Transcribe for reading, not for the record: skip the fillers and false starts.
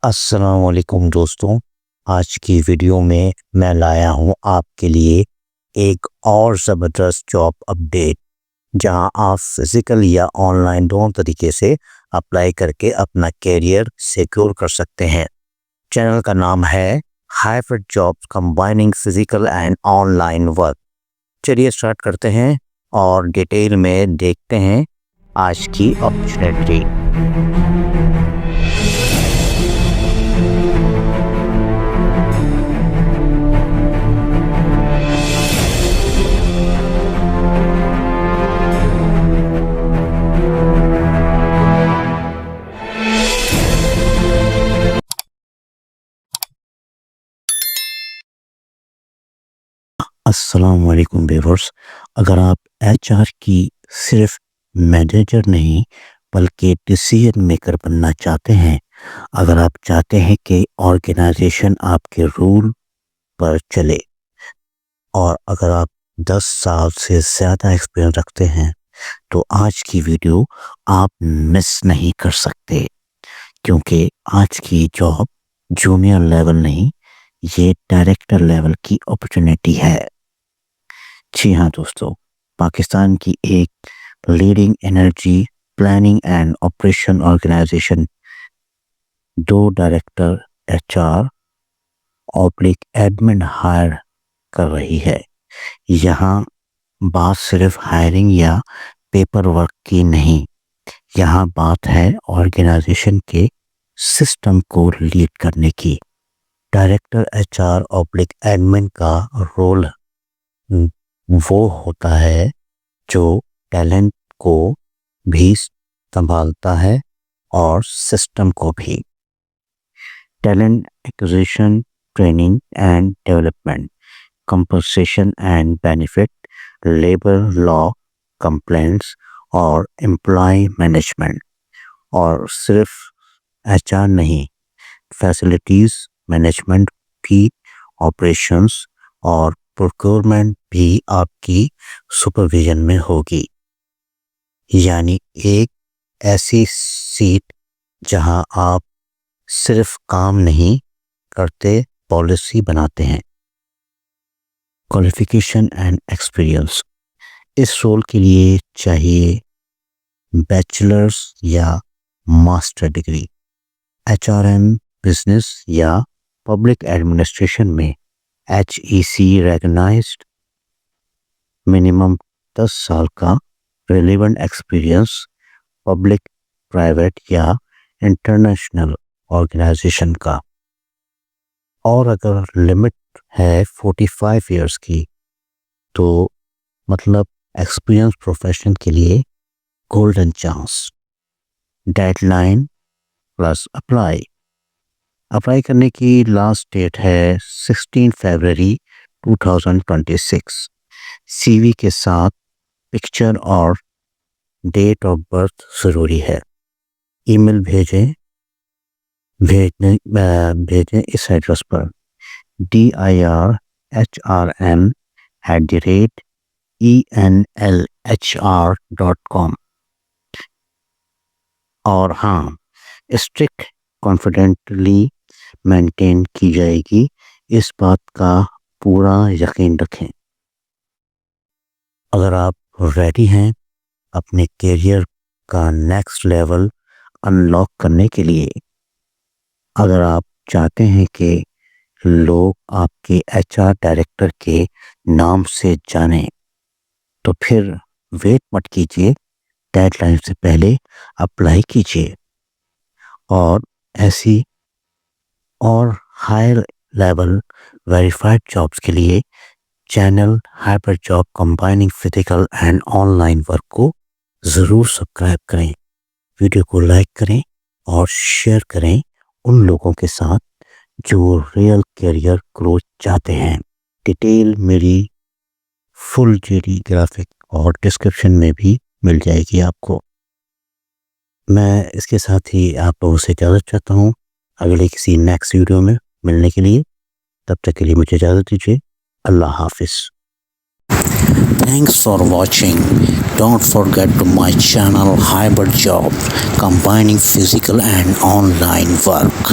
السلام علیکم دوستوں، آج کی ویڈیو میں لایا ہوں آپ کے لیے ایک اور زبردست جاب اپڈیٹ، جہاں آپ فزیکل یا آن لائن دونوں طریقے سے اپلائی کر کے اپنا کیریئر سیکیور کر سکتے ہیں۔ چینل کا نام ہے hybrid jobs combining physical and on line work. چلیے اسٹارٹ کرتے ہیں اور ڈیٹیل میں دیکھتے ہیں آج کی اپرچونیٹی۔ السلام علیکم ویورز، اگر آپ ایچ آر کی صرف مینیجر نہیں بلکہ ڈیسیژن میکر بننا چاہتے ہیں، اگر آپ چاہتے ہیں کہ آرگنائزیشن آپ کے رول پر چلے، اور اگر آپ 10 سال سے زیادہ ایکسپیرینس رکھتے ہیں تو آج کی ویڈیو آپ مس نہیں کر سکتے، کیونکہ آج کی جاب جونیئر لیول نہیں، یہ ڈائریکٹر لیول کی اپرچونیٹی ہے۔ جی ہاں دوستو، پاکستان کی ایک leading energy planning and operation organisation 2 director H R admin hire کر رہی ہے۔ یہاں بات صرف ہائرنگ یا پیپر ورک کی نہیں، یہاں بات ہے آرگنائزیشن کے سسٹم کو لیڈ کرنے کی۔ ڈائریکٹر ایچ آر ایڈمن کا رول وہ ہوتا ہے جو ٹیلنٹ کو بھی سنبھالتا ہے اور سسٹم کو بھی۔ Talent acquisition, training and development, compensation and benefit, labour law complaints اور امپلائی مینجمنٹ، اور صرف ایچ آر نہیں، فیسلٹیز مینجمنٹ بھی، آپریشنز اور پروکیورمنٹ بھی آپ کی سپرویژن میں ہوگی۔ یعنی ایک ایسی سیٹ جہاں آپ صرف کام نہیں کرتے، پالیسی بناتے ہیں۔ کوالیفیکیشن اینڈ ایکسپیرئنس، اس رول کے لیے چاہیے بیچلرز یا master degree, H R M, business یا پبلک ایڈمنسٹریشن میں H E C recognised, minimum 10 سال کا ریلیونٹ ایکسپیرئنس پبلک، پرائیویٹ یا انٹرنیشنل آرگنائزیشن کا، اور اگر لمٹ ہے 45 ایئرس کی تو مطلب ایکسپیرئنس پروفیشن کے لیے golden chance. Deadline plus apply کرنے کی لاسٹ ڈیٹ ہے 16 فروری 2026۔ سی وی کے ساتھ پکچر اور ڈیٹ آف برتھ ضروری ہے۔ ای میل بھیجیں اس ایڈریس پر dirhrm@enlhr.com۔ اور ہاں، اسٹرکٹ کانفیڈینشلی مینٹین کی جائے گی، اس بات کا پورا یقین رکھیں۔ اگر آپ ریڈی ہیں اپنے کیریئر کا نیکسٹ لیول انلاک کرنے کے لیے، اگر آپ چاہتے ہیں کہ لوگ آپ کے ایچ آر ڈائریکٹر کے نام سے جانیں، تو پھر ویٹ مت کیجیے، ڈیڈ لائن سے پہلے اپلائی کیجیے۔ اور ایسی اور ہائر لیول ویریفائڈ جابس کے لیے channel hybrid job combining physical and on line work کو ضرور سبسکرائب کریں، ویڈیو کو لائک کریں اور شیئر کریں ان لوگوں کے ساتھ جو ریئل کیریئر گروتھ چاہتے ہیں۔ ڈیٹیل میری فل جی ڈی گرافک اور ڈسکرپشن میں بھی مل جائے گی آپ کو۔ میں اس کے ساتھ ہی آپ لوگوں سے اجازت چاہتا ہوں اگلے کسی نیکسٹ ویڈیو میں ملنے کے لیے۔ تب تک کے لیے مجھے اجازت دیجیے، اللہ حافظ۔ Thanks for watching. Don't forget to my channel Hybrid Job, combining physical and online work.